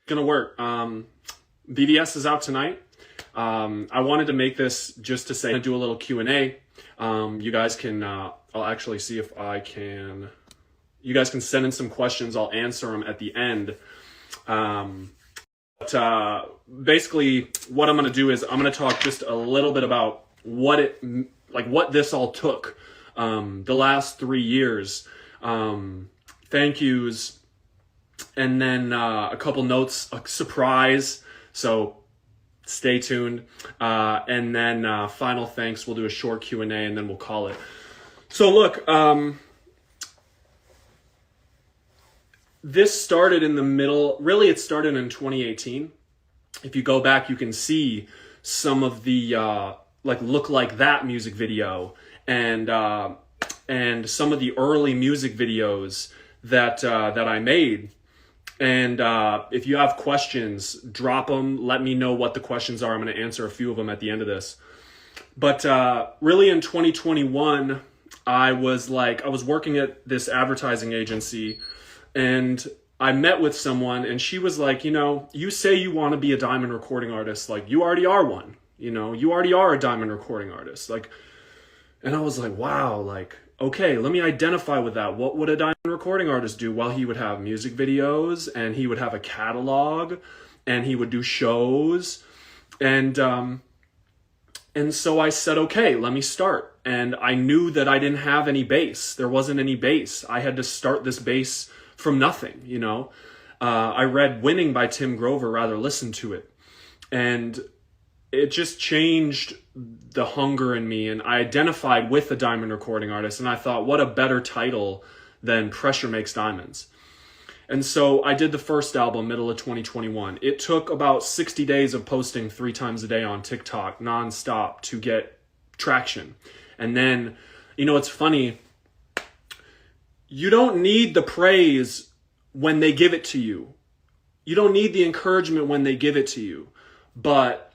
gonna work. VVS is out tonight. I wanted to make this just to say, do a little Q&A. You guys can, I'll actually see if I can, you guys can send in some questions. I'll answer them at the end. Basically what I'm going to do is I'm going to talk just a little bit about what this all took, the last 3 years, thank yous, and then, a couple notes, a surprise. So stay tuned. And then, final thanks. We'll do a short Q&A and then we'll call it. So look, this started in the middle, really it started in 2018. If you go back, you can see some of the, Look Like That music video and some of the early music videos that I made. And if you have questions, drop them. Let me know what the questions are. I'm going to answer a few of them at the end of this. But really in 2021, I was working at this advertising agency, and I met with someone, and she was like, you say you want to be a diamond recording artist. Like, you already are one. You already are a diamond recording artist. And I was like, wow, okay, let me identify with that. What would a diamond recording artist do? Well, he would have music videos, and he would have a catalog, and he would do shows. And so I said, okay, let me start. And I knew that I didn't have any base. There wasn't any base. I had to start this base from nothing, I read Winning by Tim Grover, rather listen to it. And it just changed the hunger in me, and I identified with the diamond recording artist, and I thought, what a better title than Pressure Makes Diamonds. And so I did the first album middle of 2021. It took about 60 days of posting 3 times a day on TikTok nonstop to get traction. And then, it's funny, you don't need the praise when they give it to you. You don't need the encouragement when they give it to you. But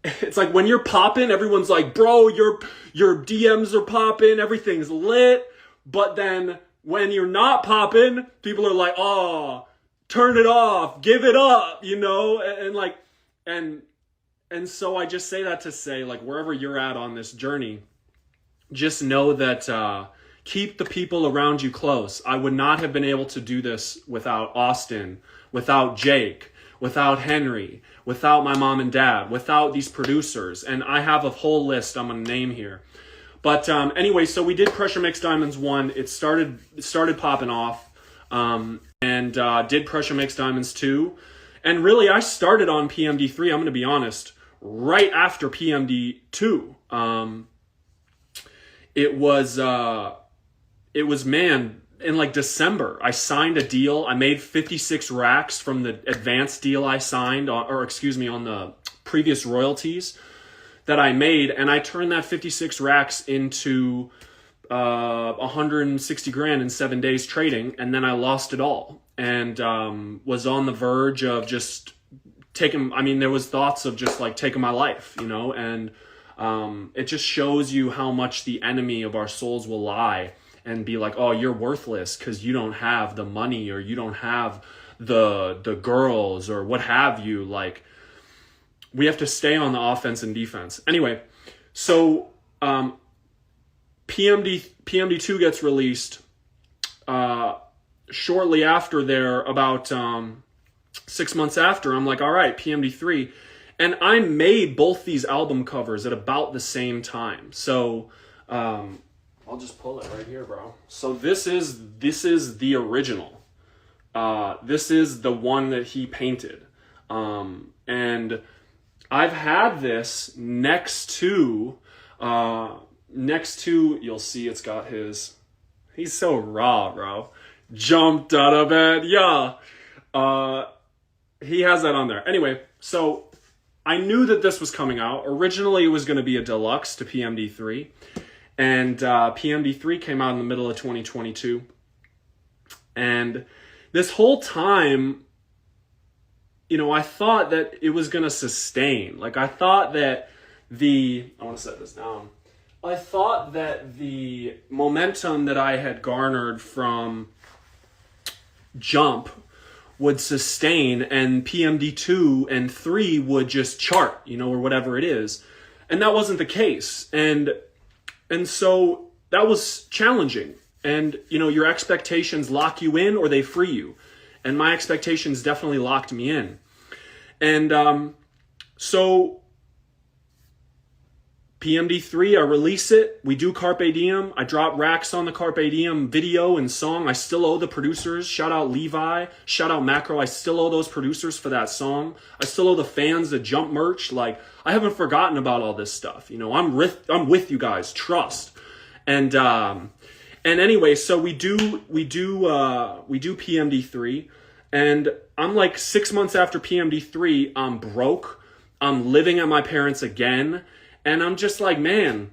it's like when you're popping, everyone's like, bro, your DMs are popping, everything's lit. But then when you're not popping, people are like, oh, turn it off, give it up, and so I just say that to say, wherever you're at on this journey, just know that, keep the people around you close. I would not have been able to do this without Austin, without Jake, without Henry, without my mom and dad, without these producers. And I have a whole list I'm going to name here. But anyway, so we did Pressure Makes Diamonds 1. It started popping off. And did Pressure Makes Diamonds 2. And really, I started on PMD3, I'm going to be honest, right after PMD 2. It was, man, in December, I signed a deal. I made 56 racks from the advanced deal I signed, on the previous royalties that I made. And I turned that 56 racks into 160 grand in 7 days trading. And then I lost it all and was on the verge of just there was thoughts of just taking my life, and it just shows you how much the enemy of our souls will lie and be like, oh, you're worthless because you don't have the money or you don't have the girls or what have you. We have to stay on the offense and defense. Anyway, so PMD2 gets released shortly after there, about 6 months after. I'm like, all right, PMD3. And I made both these album covers at about the same time. So I'll just pull it right here, bro. So this is the original. This is the one that he painted. And I've had this next to, you'll see it's got he's so raw, bro. Jumped out of bed, yeah. He has that on there. Anyway, so I knew that this was coming out. Originally, it was going to be a deluxe to PMD3. And PMD3 came out in the middle of 2022. And this whole time, I thought that it was going to sustain. I thought that I want to set this down. I thought that the momentum that I had garnered from jump would sustain and PMD2 and 3 would just chart, or whatever it is. And that wasn't the case. And so that was challenging. And, your expectations lock you in or they free you. And my expectations definitely locked me in. And so PMD3, I release it. We do Carpe Diem. I drop racks on the Carpe Diem video and song. I still owe the producers. Shout out Levi. Shout out Macro. I still owe those producers for that song. I still owe the fans the jump merch. Like, I haven't forgotten about all this stuff. I'm with you guys. Trust. And anyway, so we do PMD3, and I'm like 6 months after PMD3. I'm broke. I'm living at my parents' again. And I'm just like, man,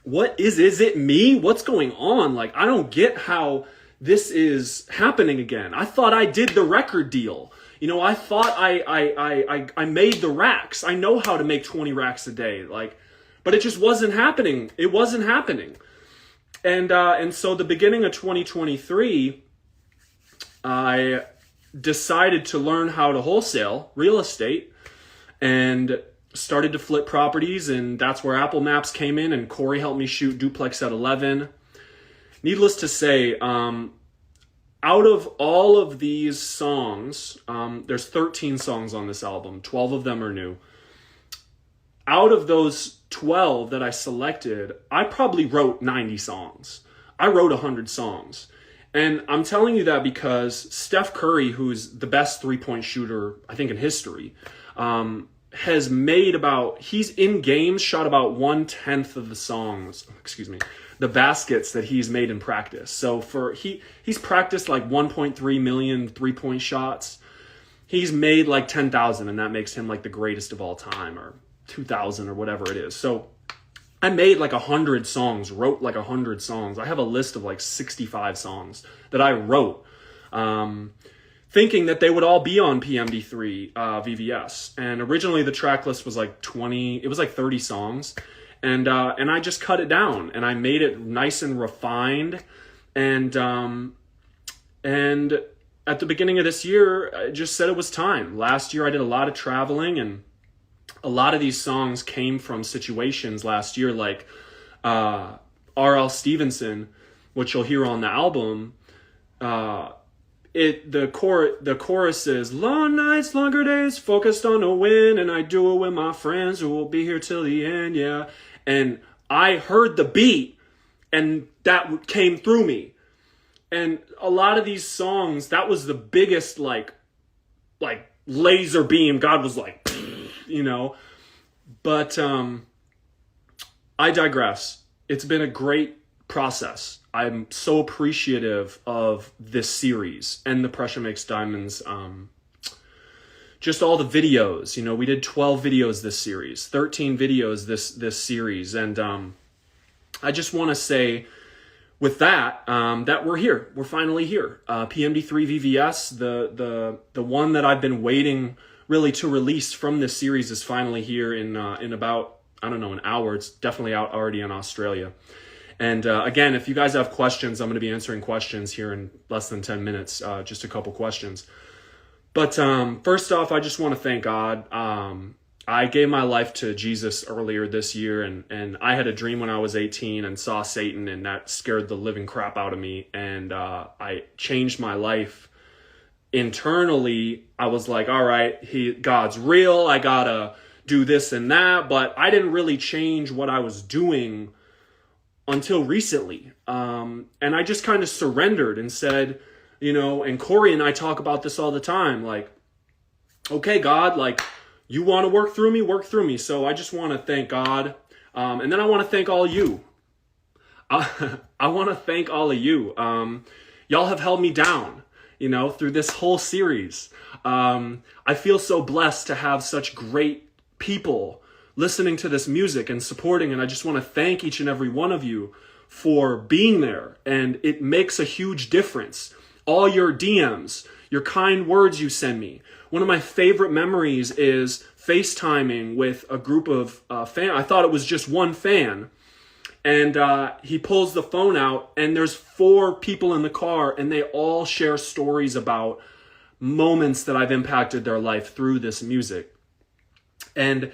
what is it me? What's going on? Like, I don't get how this is happening again. I thought I did the record deal. I thought I made the racks. I know how to make 20 racks a day. Like, but it just wasn't happening. It wasn't happening. And so the beginning of 2023, I decided to learn how to wholesale real estate and started to flip properties, and that's where Apple Maps came in, and Corey helped me shoot Duplex at 11. Needless to say, out of all of these songs, there's 13 songs on this album. 12 of them are new. Out of those 12 that I selected, I probably wrote 90 songs. I wrote 100 songs. And I'm telling you that because Steph Curry, who's the best three-point shooter, I think, in history, has made he's in games shot about 1/10 of the songs, the baskets that he's made in practice. So he's practiced like 1.3 million 3-point shots. He's made like 10,000, and that makes him like the greatest of all time, or 2,000 or whatever it is. So I made like 100 songs, wrote like 100 songs. I have a list of like 65 songs that I wrote, thinking that they would all be on PMD3 VVS. And originally the track list was like 30 songs. And I just cut it down, and I made it nice and refined. And at the beginning of this year, I just said it was time. Last year I did a lot of traveling, and a lot of these songs came from situations last year, like R.L. Stevenson, which you'll hear on the album. The chorus is long nights, longer days, focused on a win, and I do it with my friends who will be here till the end, yeah. And I heard the beat, and that came through me. And a lot of these songs, that was the biggest like laser beam. God was like, But I digress. It's been a great process. I'm so appreciative of this series and the Pressure Makes Diamonds. Just all the videos, we did 12 videos this series, 13 videos this series. And I just want to say with that, that we're here. We're finally here. PMD3 VVS, the one that I've been waiting really to release from this series, is finally here in about, an hour. It's definitely out already in Australia. And again, if you guys have questions, I'm going to be answering questions here in less than 10 minutes, just a couple questions. But first off, I just want to thank God. I gave my life to Jesus earlier this year, and I had a dream when I was 18 and saw Satan, and that scared the living crap out of me. And I changed my life internally. I was like, all right, God's real. I got to do this and that. But I didn't really change what I was doing until recently. And I just kind of surrendered and said, and Corey and I talk about this all the time, like, okay, God, like, you want to work through me. So I just want to thank God. And then I want to thank all of you. I want to thank all of you. Y'all have held me down, through this whole series. I feel so blessed to have such great people listening to this music and supporting. And I just want to thank each and every one of you for being there. And it makes a huge difference. All your DMs, your kind words you send me. One of my favorite memories is FaceTiming with a group of fans. I thought it was just one fan. And he pulls the phone out, and there's 4 people in the car, and they all share stories about moments that I've impacted their life through this music. And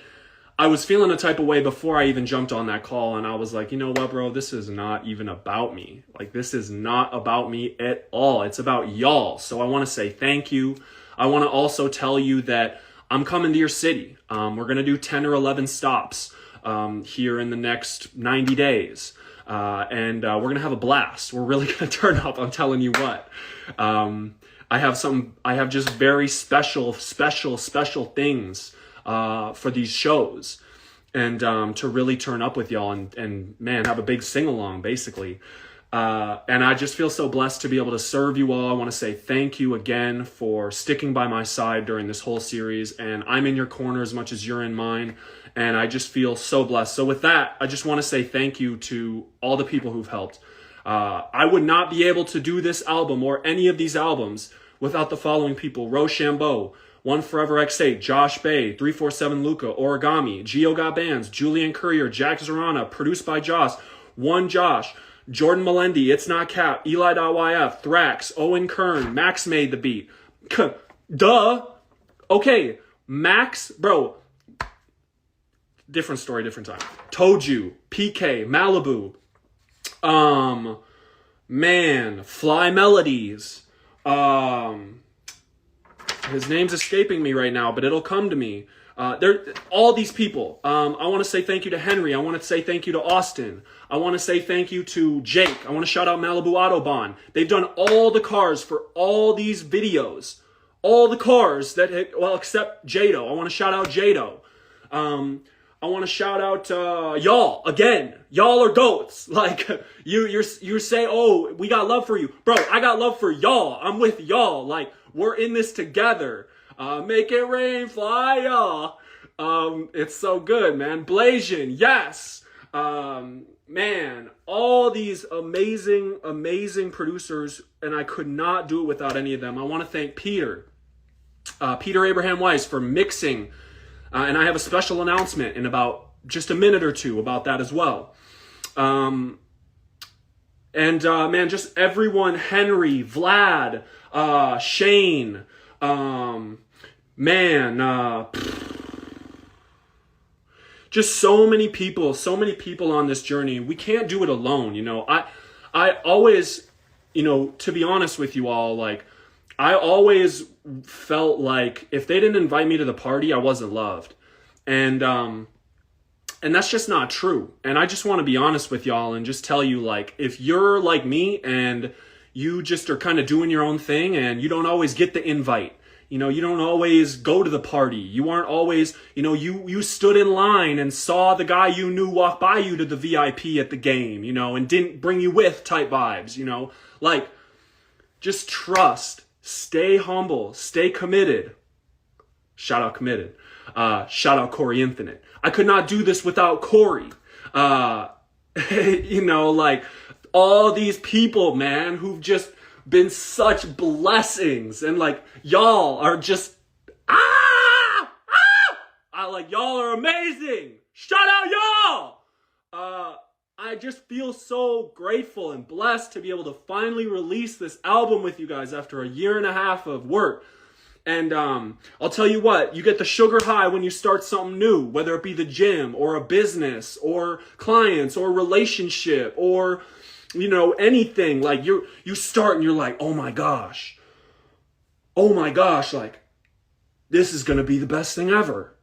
I was feeling a type of way before I even jumped on that call, and I was like, you know what, bro, this is not even about me. Like, this is not about me at all. It's about y'all. So I want to say thank you. I want to also tell you that I'm coming to your city. We're going to do 10 or 11 stops here in the next 90 days. And we're going to have a blast. We're really going to turn up. I'm telling you what. I have just very special things for these shows, and to really turn up with y'all and man, have a big sing-along, basically. And I just feel so blessed to be able to serve you all. I want to say thank you again for sticking by my side during this whole series, and I'm in your corner as much as you're in mine, and I just feel so blessed. So with that, I just want to say thank you to all the people who've helped. I would not be able to do this album or any of these albums without the following people: Rochambeau, One Forever X8, Josh Bay, 347 Luca, Origami, Gio Got Bands, Julian Courier, Jack Zorana, produced by Josh, One Josh, Jordan Melendi, It's Not Cap, Eli.YF, Thrax, Owen Kern, Max made the beat. Duh. Okay, Max, bro. Different story, different time. Told You, PK, Malibu, man, Fly Melodies, his name's escaping me right now, but it'll come to me. All these people. I want to say thank you to Henry. I want to say thank you to Austin. I want to say thank you to Jake. I want to shout out Malibu Autobahn. They've done all the cars for all these videos. All the cars that, well, except Jado. I want to shout out Jado. I want to shout out y'all again. Y'all are goats. Like you say, oh, we got love for you, bro. I got love for y'all. I'm with y'all. Like, we're in this together. Make it rain, fly, y'all. It's so good, man. Blasian, yes. Man, all these amazing producers, and I could not do it without any of them. I want to thank Peter Abraham Weiss for mixing. And I have a special announcement in about just a minute or two about that as well. Man, just everyone, Henry, Vlad, Shane, just so many people on this journey. We can't do it alone. You know, I always, you know, to be honest with you all, like, I always felt like if they didn't invite me to the party, I wasn't loved. And that's just not true. And I just want to be honest with y'all and just tell you, like, if you're like me and you just are kind of doing your own thing and you don't always get the invite, you know, you don't always go to the party. You aren't always, you know, you stood in line and saw the guy you knew walk by you to the VIP at the game, you know, and didn't bring you with type vibes, you know, like, just trust. Stay humble, stay committed. Shout out Committed. Shout out Corey Infinite. I could not do this without Corey. You know, like, all these people, man, who've just been such blessings. And like, y'all are just, like, y'all are amazing. Shout out y'all. I just feel so grateful and blessed to be able to finally release this album with you guys after a 1.5 years of work. And I'll tell you what, you get the sugar high when you start something new, whether it be the gym or a business or clients or relationship or, you know, anything. Like, you start and you're like, oh my gosh, like, this is going to be the best thing ever.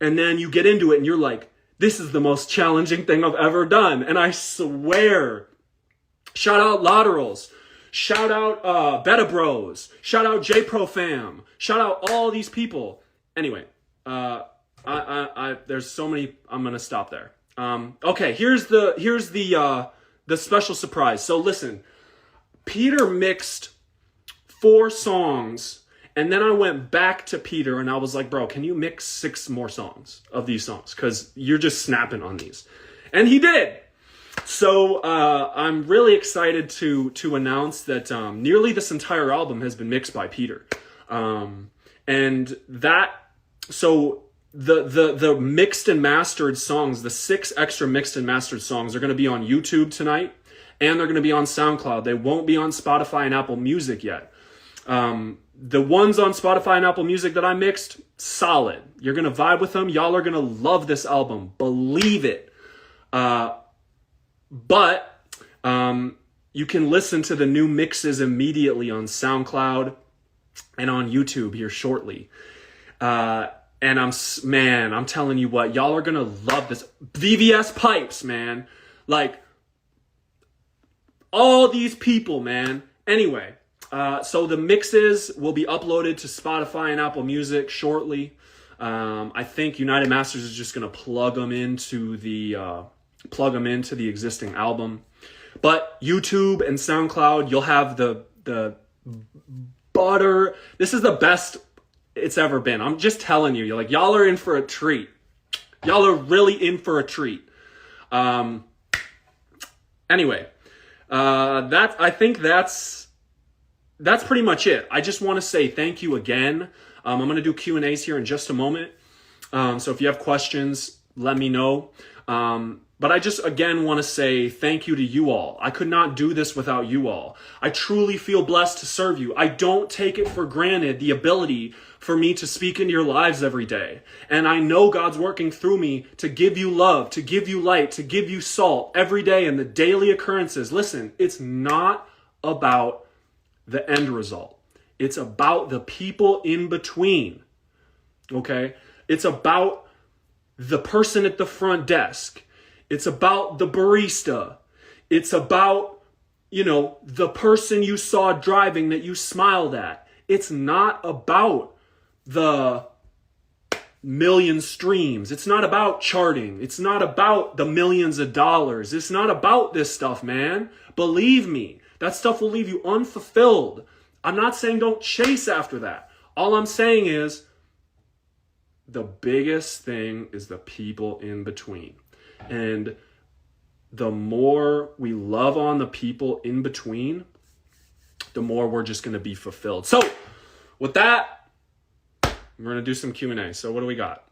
And then you get into it and you're like, this is the most challenging thing I've ever done. And I swear, shout out Laterals, shout out Beta Bros, shout out JPRO Fam, shout out all these people. Anyway, there's so many, I'm going to stop there. Okay, here's the special surprise. So listen, Peter mixed 4 songs. And then I went back to Peter and I was like, bro, can you mix 6 more songs of these songs? Because you're just snapping on these. And he did. So I'm really excited to announce that nearly this entire album has been mixed by Peter. And that, so the mixed and mastered songs, the 6 extra mixed and mastered songs are going to be on YouTube tonight, and they're going to be on SoundCloud. They won't be on Spotify and Apple Music yet. The ones on Spotify and Apple Music that I mixed, solid. You're going to vibe with them. Y'all are going to love this album. Believe it. But you can listen to the new mixes immediately on SoundCloud and on YouTube here shortly. And I'm telling you what, y'all are going to love this. VVS pipes, man. Like, all these people, man. Anyway, so the mixes will be uploaded to Spotify and Apple Music shortly. I think United Masters is just going to plug them into the existing album. But YouTube and SoundCloud, you'll have the butter. This is the best it's ever been. I'm just telling you, y'all are in for a treat. Y'all are really in for a treat. Anyway, I think that's pretty much it. I just want to say thank you again. I'm going to do Q&As here in just a moment. So if you have questions, let me know. But I just, again, want to say thank you to you all. I could not do this without you all. I truly feel blessed to serve you. I don't take it for granted, the ability for me to speak into your lives every day. And I know God's working through me to give you love, to give you light, to give you salt every day in the daily occurrences. Listen, it's not about the end result. It's about the people in between. Okay? It's about the person at the front desk. It's about the barista. It's about, the person you saw driving that you smiled at. It's not about the million streams. It's not about charting. It's not about the millions of dollars. It's not about this stuff, man. Believe me, that stuff will leave you unfulfilled. I'm not saying don't chase after that. All I'm saying is the biggest thing is the people in between. And the more we love on the people in between, the more we're just going to be fulfilled. So with that, we're going to do some Q&A. So what do we got?